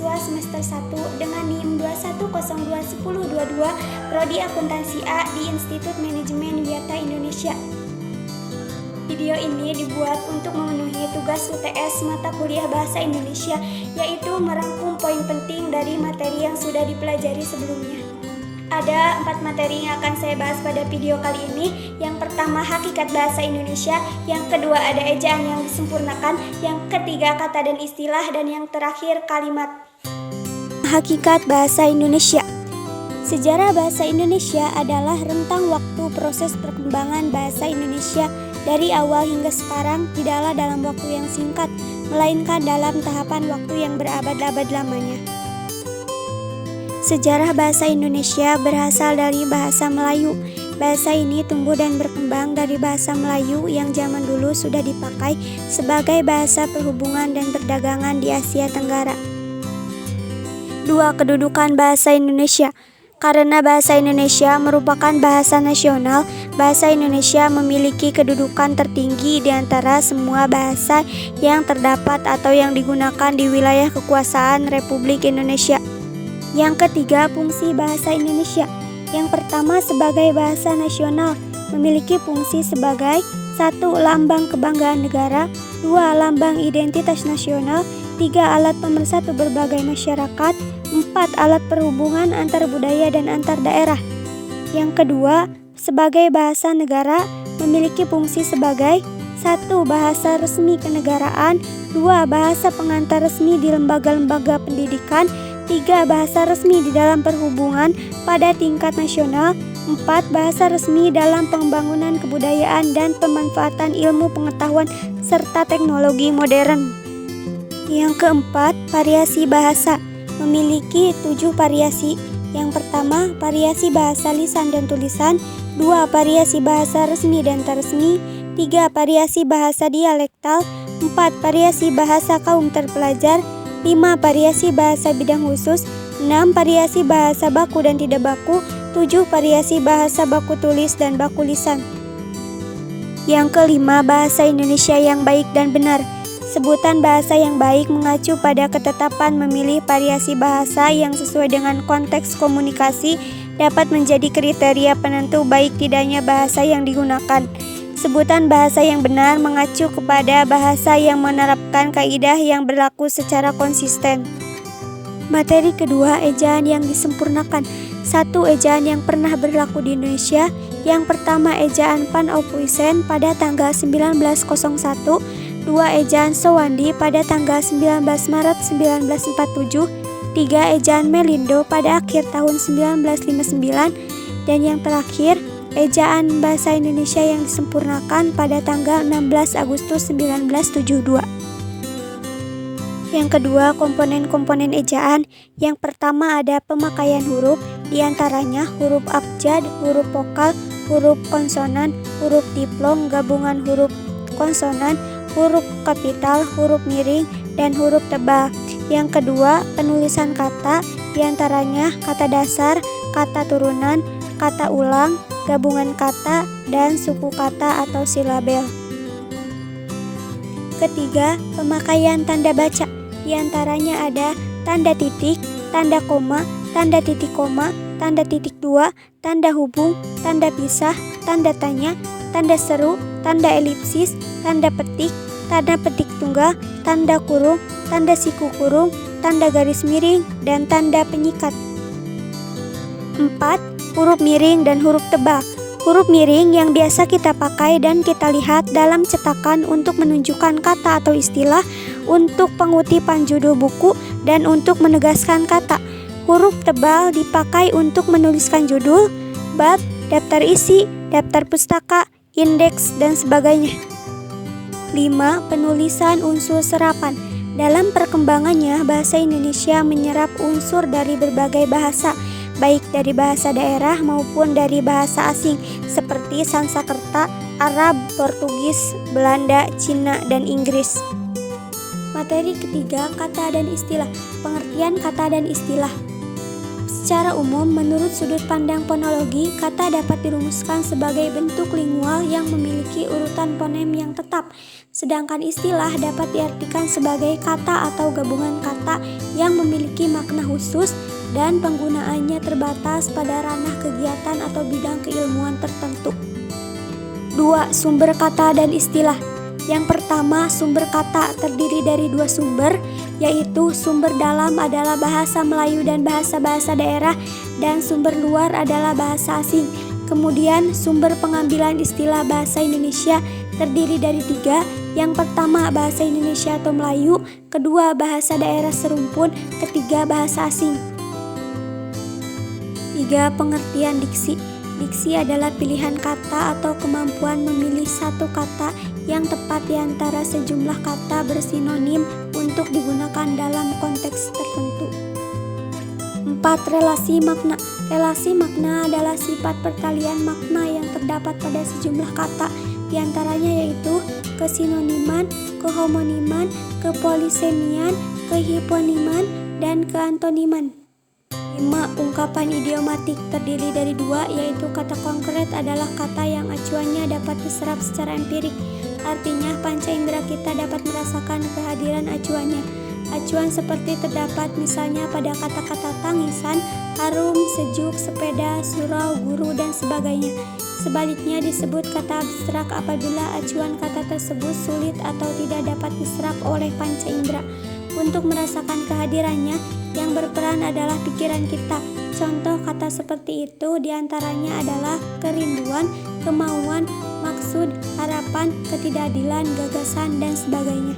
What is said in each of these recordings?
mahasiswa semester 1 dengan NIM 21021022 Prodi Akuntansi A di Institut Manajemen Wiata Indonesia. Video ini dibuat untuk memenuhi tugas UTS mata kuliah Bahasa Indonesia, yaitu merangkum poin penting dari materi yang sudah dipelajari sebelumnya. Ada 4 materi yang akan saya bahas pada video kali ini. Yang pertama, hakikat bahasa Indonesia. Yang kedua, ada ejaan yang disempurnakan. Yang ketiga, kata dan istilah. Dan yang terakhir, kalimat. Hakikat bahasa Indonesia. Sejarah bahasa Indonesia adalah rentang waktu proses perkembangan bahasa Indonesia dari awal hingga sekarang, tidaklah dalam waktu yang singkat, melainkan dalam tahapan waktu yang berabad-abad lamanya. Sejarah bahasa Indonesia berasal dari bahasa Melayu. Bahasa ini tumbuh dan berkembang dari bahasa Melayu yang zaman dulu sudah dipakai sebagai bahasa perhubungan dan perdagangan di Asia Tenggara. 2. Kedudukan bahasa Indonesia. Karena bahasa Indonesia merupakan bahasa nasional, bahasa Indonesia memiliki kedudukan tertinggi di antara semua bahasa yang terdapat atau yang digunakan di wilayah kekuasaan Republik Indonesia. Yang ketiga, fungsi bahasa Indonesia. Yang pertama, sebagai bahasa nasional, memiliki fungsi sebagai 1. Lambang kebanggaan negara, 2. Lambang identitas nasional, 3. Alat pemersatu berbagai masyarakat, 4. Alat perhubungan antar budaya dan antar daerah. Yang kedua, sebagai bahasa negara, memiliki fungsi sebagai 1. Bahasa resmi kenegaraan, 2. Bahasa pengantar resmi di lembaga-lembaga pendidikan, 3. Bahasa resmi di dalam perhubungan pada tingkat nasional, 4. Bahasa resmi dalam pembangunan kebudayaan dan pemanfaatan ilmu pengetahuan serta teknologi modern. Yang keempat, variasi bahasa. Memiliki 7 variasi. Yang pertama, variasi bahasa lisan dan tulisan, 2. Variasi bahasa resmi dan tak resmi, 3. Variasi bahasa dialektal, 4. Variasi bahasa kaum terpelajar, 5. Variasi bahasa bidang khusus, 6. Variasi bahasa baku dan tidak baku, 7. Variasi bahasa baku tulis dan baku lisan. Yang kelima, bahasa Indonesia yang baik dan benar. Sebutan bahasa yang baik mengacu pada ketetapan memilih variasi bahasa yang sesuai dengan konteks komunikasi dapat menjadi kriteria penentu baik tidaknya bahasa yang digunakan. Sebutan bahasa yang benar mengacu kepada bahasa yang menerapkan kaidah yang berlaku secara konsisten. Materi kedua, ejaan yang disempurnakan. 1. Ejaan yang pernah berlaku di Indonesia. Yang pertama, ejaan Panophuisen pada tanggal 1901. 2. Ejaan Sowandi pada tanggal 19 Maret 1947. 3. Ejaan Melindo pada akhir tahun 1959. Dan yang terakhir, ejaan bahasa Indonesia yang disempurnakan pada tanggal 16 Agustus 1972. Yang kedua, komponen-komponen ejaan. Yang pertama ada pemakaian huruf, diantaranya huruf abjad, huruf vokal, huruf konsonan, huruf diplong, gabungan huruf konsonan, huruf kapital, huruf miring, dan huruf tebal. Yang kedua, penulisan kata, diantaranya kata dasar, kata turunan, kata ulang, gabungan kata, dan suku kata atau silabel. Ketiga, pemakaian tanda baca. Di antaranya ada tanda titik, tanda koma, tanda titik koma, tanda titik dua, tanda hubung, tanda pisah, tanda tanya, tanda seru, tanda elipsis, tanda petik tunggal, tanda kurung, tanda siku kurung, tanda garis miring, dan tanda penyikat. 4. Huruf miring dan huruf tebal. Huruf miring yang biasa kita pakai dan kita lihat dalam cetakan untuk menunjukkan kata atau istilah, untuk pengutipan judul buku, dan untuk menegaskan kata. Huruf tebal dipakai untuk menuliskan judul, bab, daftar isi, daftar pustaka, indeks, dan sebagainya. 5. Penulisan unsur serapan. Dalam perkembangannya, bahasa Indonesia menyerap unsur dari berbagai bahasa, baik dari bahasa daerah maupun dari bahasa asing seperti Sanskerta, Arab, Portugis, Belanda, Cina, dan Inggris. Materi ketiga, kata dan istilah. Pengertian kata dan istilah. Secara umum, menurut sudut pandang fonologi, kata dapat dirumuskan sebagai bentuk lingual yang memiliki urutan fonem yang tetap, sedangkan istilah dapat diartikan sebagai kata atau gabungan kata yang memiliki makna khusus dan penggunaannya terbatas pada ranah kegiatan atau bidang keilmuan tertentu. 2. Sumber kata dan istilah. Yang pertama, sumber kata terdiri dari 2 sumber, yaitu sumber dalam adalah bahasa Melayu dan bahasa-bahasa daerah, dan sumber luar adalah bahasa asing. Kemudian sumber pengambilan istilah bahasa Indonesia terdiri dari 3. Yang pertama bahasa Indonesia atau Melayu, kedua bahasa daerah serumpun, ketiga bahasa asing. 3. Pengertian diksi. Diksi adalah pilihan kata atau kemampuan memilih satu kata yang tepat di antara sejumlah kata bersinonim untuk digunakan dalam konteks tertentu. 4. Relasi makna. Relasi makna adalah sifat pertalian makna yang terdapat pada sejumlah kata, di antaranya yaitu kesinoniman, kehomoniman, kepolisemian, kehiponiman, dan keantoniman. 5. Ungkapan idiomatik terdiri dari 2, yaitu kata konkret adalah kata yang acuannya dapat diserap secara empirik. Artinya panca indera kita dapat merasakan kehadiran acuannya. Acuan seperti terdapat misalnya pada kata-kata tangisan, harum, sejuk, sepeda, surau, guru, dan sebagainya. Sebaliknya disebut kata abstrak apabila acuan kata tersebut sulit atau tidak dapat diserap oleh panca indera. Untuk merasakan kehadirannya, yang berperan adalah pikiran kita. Contoh kata seperti itu diantaranya adalah kerinduan, kemauan, maksud, harapan, ketidakadilan, gagasan, dan sebagainya.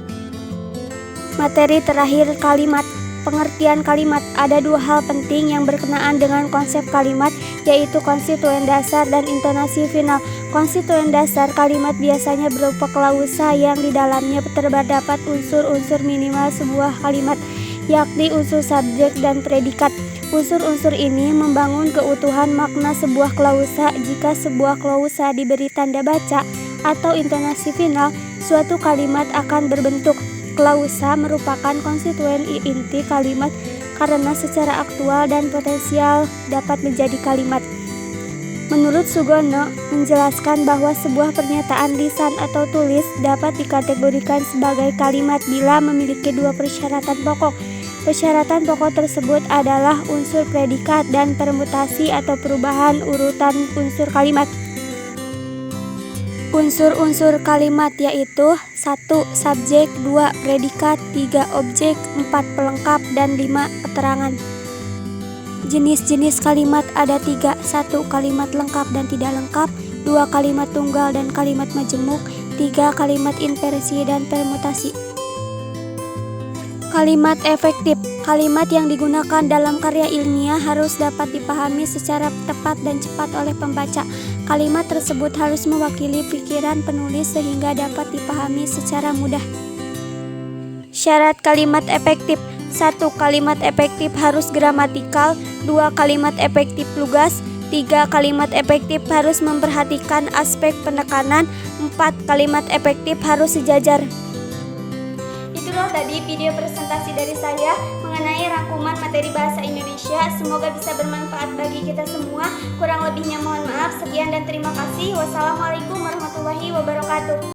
Materi terakhir, kalimat. Pengertian kalimat. Ada 2 hal penting yang berkenaan dengan konsep kalimat, yaitu konstituen dasar dan intonasi final. Konstituen dasar kalimat biasanya berupa klausa yang di dalamnya terdapat unsur-unsur minimal sebuah kalimat, yakni unsur subjek dan predikat. Unsur-unsur ini membangun keutuhan makna sebuah klausa. Jika sebuah klausa diberi tanda baca atau intonasi final, suatu kalimat akan berbentuk. Klausa merupakan konstituen inti kalimat karena secara aktual dan potensial dapat menjadi kalimat. Menurut Sugono, menjelaskan bahwa sebuah pernyataan lisan atau tulis dapat dikategorikan sebagai kalimat bila memiliki 2 persyaratan pokok. Persyaratan pokok tersebut adalah unsur predikat dan permutasi atau perubahan urutan unsur kalimat. Unsur-unsur kalimat yaitu 1. Subjek, 2. Predikat, 3. Objek, 4. Pelengkap, dan 5. Keterangan. Jenis-jenis kalimat ada 3. 1. Kalimat lengkap dan tidak lengkap, 2. Kalimat tunggal dan kalimat majemuk, 3. Kalimat inversi dan permutasi. Kalimat efektif. Kalimat yang digunakan dalam karya ilmiah harus dapat dipahami secara tepat dan cepat oleh pembaca. Kalimat tersebut harus mewakili pikiran penulis sehingga dapat dipahami secara mudah. Syarat kalimat efektif. 1. Kalimat efektif harus gramatikal, 2. Kalimat efektif lugas, 3. Kalimat efektif harus memperhatikan aspek penekanan, 4. Kalimat efektif harus sejajar. Itulah tadi video presentasi dari saya mengenai rangkuman materi bahasa Indonesia. Semoga bisa bermanfaat bagi kita semua. Kurang lebihnya mohon maaf. Sekian dan terima kasih. Wassalamualaikum warahmatullahi wabarakatuh.